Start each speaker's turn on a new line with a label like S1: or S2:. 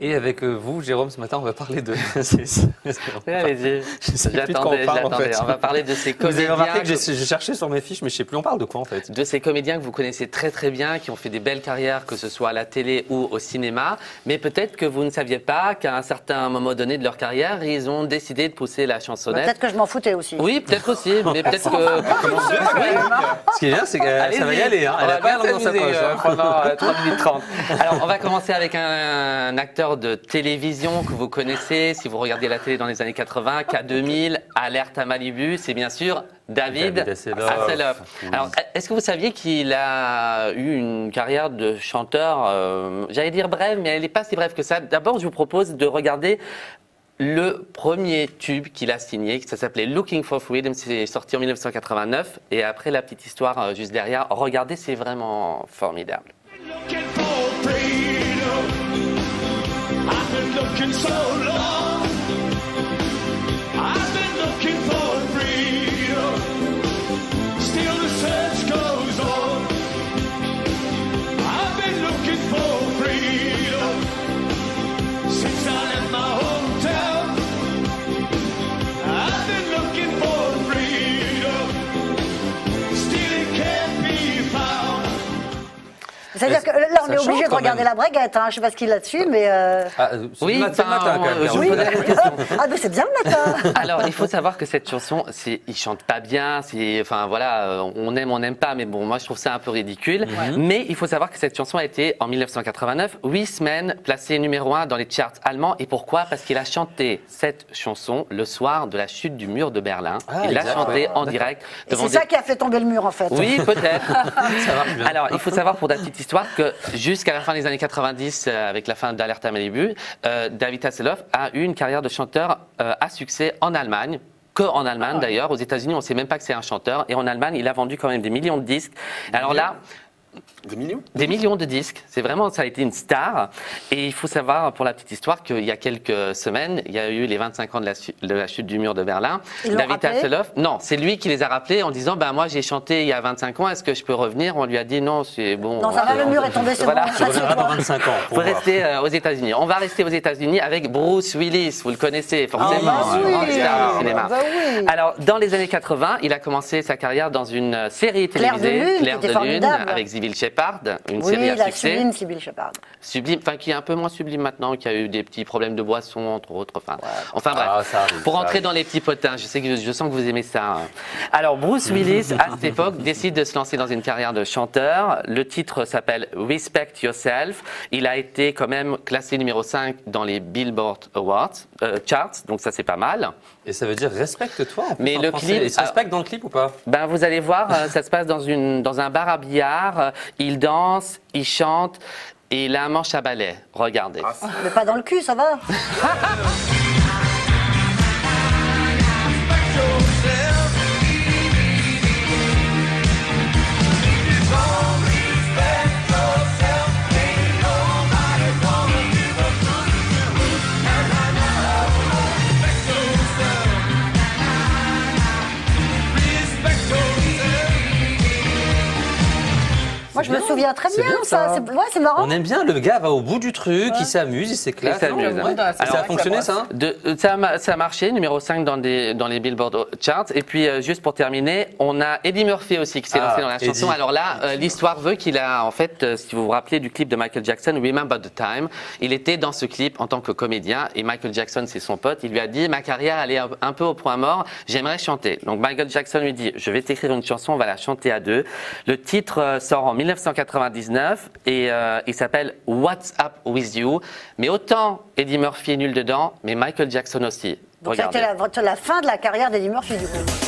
S1: Et avec vous, Jérôme, ce matin, on va parler de...
S2: Allez-y, j'attendais. On va parler de ces comédiens...
S1: Vous avez remarqué que je cherchais sur mes fiches, mais je ne sais plus on parle de quoi en fait.
S2: De ces comédiens que vous connaissez très très bien, qui ont fait des belles carrières, que ce soit à la télé ou au cinéma. Mais peut-être que vous ne saviez pas qu'à un certain moment donné de leur carrière, ils ont décidé de pousser la chansonnette.
S3: Peut-être que je m'en foutais aussi.
S2: Oui, peut-être aussi, mais peut-être que...
S1: Ce qui est bien, c'est que ça va y aller. Hein. Elle n'a pas dans sa poche.
S2: Pendant 3 minutes 30. Alors, on va commencer avec un acteur de télévision que vous connaissez, si vous regardez la télé dans les années 80, K2000, Alerte à Malibu, c'est bien sûr David Hasselhoff. Alors, est-ce que vous saviez qu'il a eu une carrière de chanteur, j'allais dire brève, mais elle n'est pas si brève que ça. D'abord, je vous propose de regarder le premier tube qu'il a signé, ça s'appelait Looking for Freedom, c'est sorti en 1989. Et après, la petite histoire juste derrière, regardez, c'est vraiment formidable.
S4: I've been looking so long. I've been looking for freedom. Still the search goes on. I've been looking for freedom since I left my hometown. I've been looking for freedom. Still it can't be found.
S3: C'est-à-dire que là, on est obligé de regarder la braguette. Hein. Je ne sais pas ce qu'il a dessus, mais...
S2: Oui,
S1: le matin, quand même.
S2: Je vous posais la question.
S3: Ah, mais c'est bien le matin.
S2: Alors, il faut savoir que cette chanson, il chante pas bien. Enfin, voilà, on n'aime pas. Mais bon, moi, je trouve ça un peu ridicule. Mais il faut savoir que cette chanson a été, en 1989, 8 semaines placée numéro 1 dans les charts allemands. Et pourquoi? Parce qu'il a chanté cette chanson le soir de la chute du mur de Berlin. Il l'a chantée en direct.
S3: Et c'est ça qui a fait tomber le mur, en fait.
S2: Oui, peut-être. Alors, il faut savoir pour la petite histoire que jusqu'à la fin des années 90, avec la fin d'Alerte à Malibu, David Hasselhoff a eu une carrière de chanteur à succès en Allemagne. En Allemagne d'ailleurs, aux États-Unis on ne sait même pas que c'est un chanteur, et en Allemagne il a vendu quand même des millions de disques. Alors là,
S1: des millions?
S2: Des millions de disques. C'est vraiment, ça a été une star. Et il faut savoir, pour la petite histoire, qu'il y a quelques semaines, il y a eu les 25 ans de la chute du mur de Berlin. David Hasselhoff, non, c'est lui qui les a rappelés en disant, ben moi j'ai chanté il y a 25 ans, est-ce que je peux revenir? On lui a dit non, c'est bon.
S3: Non, ça va, le mur est tombé, c'est
S2: voilà.
S3: bon.
S1: Je reviendrai dans 25 ans.
S2: Vous restez aux États-Unis. On va rester aux États-Unis avec Bruce Willis. Vous le connaissez forcément, grande star du cinéma. Alors, dans les années 80, il a commencé sa carrière dans une série télévisée,
S3: Clair de Lune, avec
S2: Sybil Shephard, une série à succès.
S3: Sublime Sybil Shephard.
S2: Sublime, enfin qui est un peu moins sublime maintenant, qui a eu des petits problèmes de boisson entre autres. Enfin bref. Pour entrer dans les petits potins, je sens que vous aimez ça. Alors Bruce Willis, à cette époque, décide de se lancer dans une carrière de chanteur. Le titre s'appelle Respect Yourself. Il a été quand même classé numéro 5 dans les Billboard Awards charts, donc ça c'est pas mal.
S1: Et ça veut dire respecte-toi.
S2: Mais le clip,
S1: il se respecte dans le clip ou pas?
S2: Ben vous allez voir, ça se passe dans un bar à billard. Il danse, il chante et il a un manche à balai. Regardez.
S3: Mais pas dans le cul, ça va. Moi, je me souviens très bien, ça. Ouais, c'est marrant.
S1: On aime bien, le gars va au bout du truc, il s'amuse, il s'éclate.
S2: Ça
S1: a fonctionné, ça?
S2: Ça a marché, numéro 5 dans les Billboard Charts. Et puis, juste pour terminer, on a Eddie Murphy aussi qui s'est lancé dans la chanson. Alors là, l'histoire veut qu'il a, en fait, si vous vous rappelez du clip de Michael Jackson, Remember the Time, il était dans ce clip en tant que comédien. Et Michael Jackson, c'est son pote, il lui a dit, ma carrière, elle est un peu au point mort, j'aimerais chanter. Donc Michael Jackson lui dit, je vais t'écrire une chanson, on va la chanter à deux. Le titre sort en 1999 et il s'appelle What's Up With You. Mais autant Eddie Murphy est nul dedans, mais Michael Jackson aussi.
S3: Donc ça a été la fin de la carrière d'Eddie Murphy du coup.